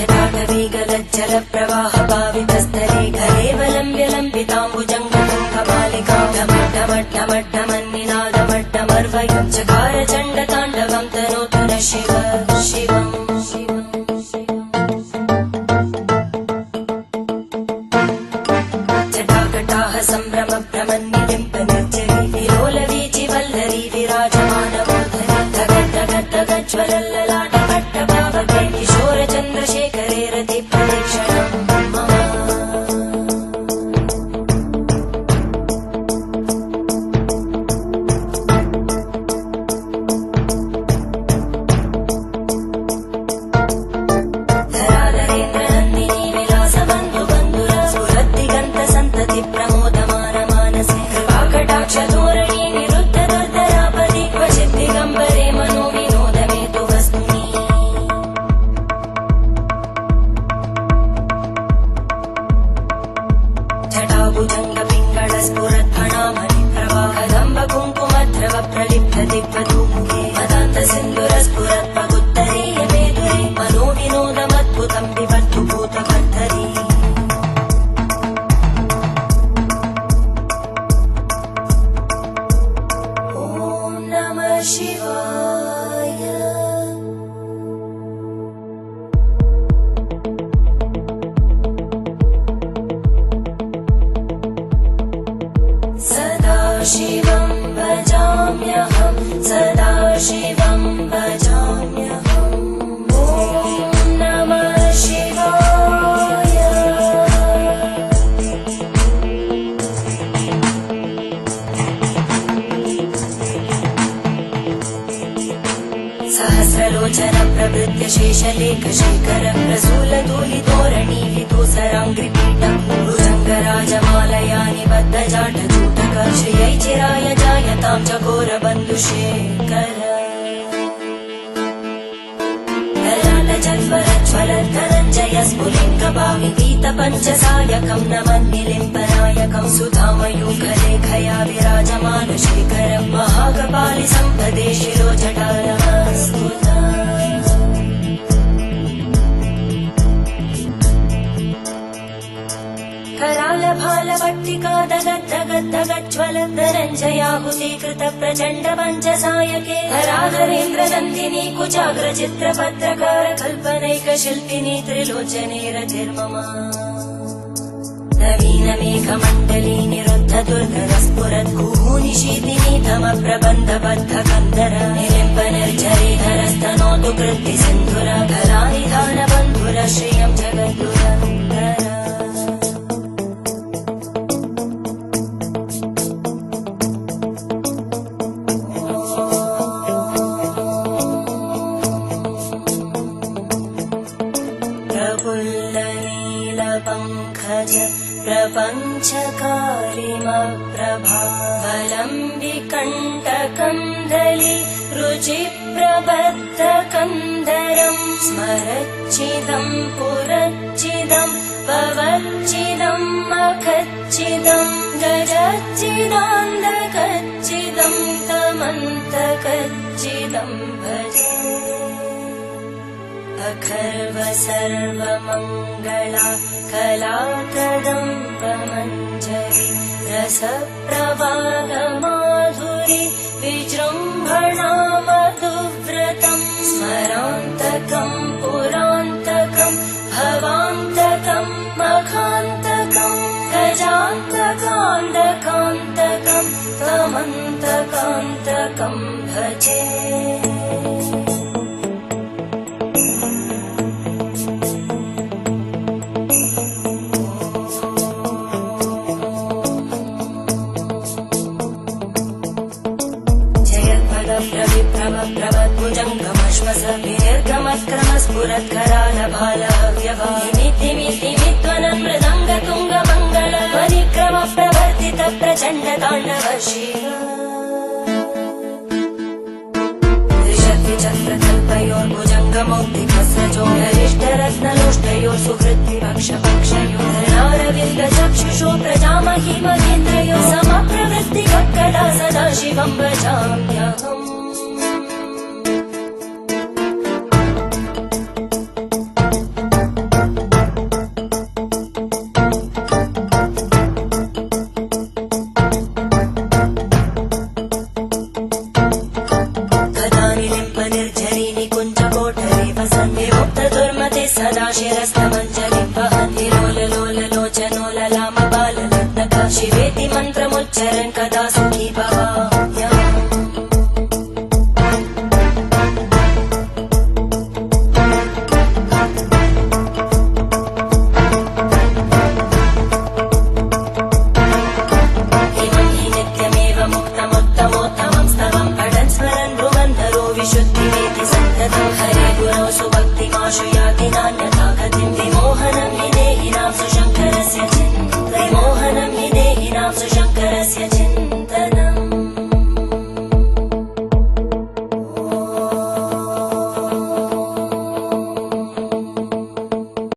जटाटवीगलज्जल प्रवाह पावितस्थले कलेवलम्ब्य लम्बिताम्बुजङ्गतुङ्गमालिकां ढमड्ढमड्ढमड्ढमन्निनादमड्ढमर्वयं चकार चण्डताण्डवं तनोतु न शिव शिवम् जटाकटाः सम्भ्रम भ्रमन्निलिम्ब निर्जरी विलोलवीचि वल्लरी विराजमानमूर्धनि धगद्धगद्धगज्ज्वलल्ललाटपट्टपावके किशोरचन्द्रशेखरे रतिप्रदक्षिणम् मम धराधरेन्द्रनन्दिनी विलासबन्धुबन्धुर स्फुरद्दिगन्तसन्तति प्रमोदमानमानसे कृपाकटाक्षधोरणी निरुद्धदुर्धरापदि क्वचिद्दिगम्बरे मनो विनोदमेतु वस्तुनि जटाभुजङ्गपिङ्गळस्फुरद्फणामणि प्रवाहदम्बकुङ्कुमद्रव प्रलिप्तदिग्वधूमुखे मदान्तसिन्दुरस्फुरत्पगुत्तरीय मेदुरे मनो विनोदमद्भुतं विबद्धु भूतकर्तरी ॐ नमः शिवाय सदाशिवं भजाम्यहं सदाशिवं भजाम्यहम् ॐ नमः शिवाय सहस्रलोचन प्रभृत्य शेषलेखशेखर प्रसूलधूलितोरणी विदूसराङ्घ्रिपीठं भुजङ्गराजमालया निबद्धजाटजूटक श्रियै चिराय जायतां चकोरबन्धुशेखर ललाटजज्वरज्वलद्धनञ्जय स्फुलिङ्गभाविगीतपञ्चसायकं नमन्निलिम्बनायकं सुधामयूखलेखया विराजमानशेखरं महाकपालि सम्पदे शिरोजटानमस्तुता करालभालभट्टिका दगद्धगद्धगज्ज्वलद्धनञ्जयाहुतीकृत प्रचण्ड पञ्चसायके धराधरेन्द्रनन्दिनी कुचाग्रचित्रपत्रकार कल्पनैकशिल्पिनी त्रिलोचने रतिर्मम नवीनमेघमण्डली निरुद्धदुर्धरस्फुरद्गूनिशीतिनी तमप्रबन्धबद्धकन्धर निलिम्बनिर्झरीधरस्तनोतु कृत्तिसिन्धुर कलानिधानबन्धुर श्रियं जगद्दुरन्धर प्रफुल्लनीलपङ्कज प्रपञ्चकारिमप्रभावलम्बिकण्टकन्दली रुचिप्रबद्धकन्धरं स्मरच्चिदं पुरच्चिदं भवच्चिदं मखच्चिदं गजच्चिदान्धकच्चिदं तमन्तकच्चिदं भजे अखर्व सर्वमङ्गला कलाकदम्बमञ्जरी रसप्रवाहमाधुरी विजृम्भणा मधुव्रतं स्मरान्तकं पुरान्तकं भवान्तकं मखान्तकं गजान्तकान्तकान्तकं तमन्तकान्तकं भजे प्रभद्भुजङ्गमश्वस विनिर्गमत्क्रमस्फुरत्करालभालव्यवामित्तिमित्तिमित्त्वनं मृदङ्गतुङ्गमङ्गल परिक्रम प्रवर्तित प्रचण्डताण्डव शिव त्रिशक्तिचक्रकल्पयोर्भुजङ्गमौक्तिकस्रजोगरिष्ठरत्नलोष्टयोः सुहृद्विपक्षपक्षयोः धरणारविन्दचक्षुषो प्रजामहिमगेन्द्रयोः समप्रवृत्तिकक्कला सदा शिवं भजाम्यहम् शिरस्तमञ्जलिं वहति लोललोललोचनो ललामबालरत्नका शिवेति मन्त्रमुच्चरन् कदा सुखी भव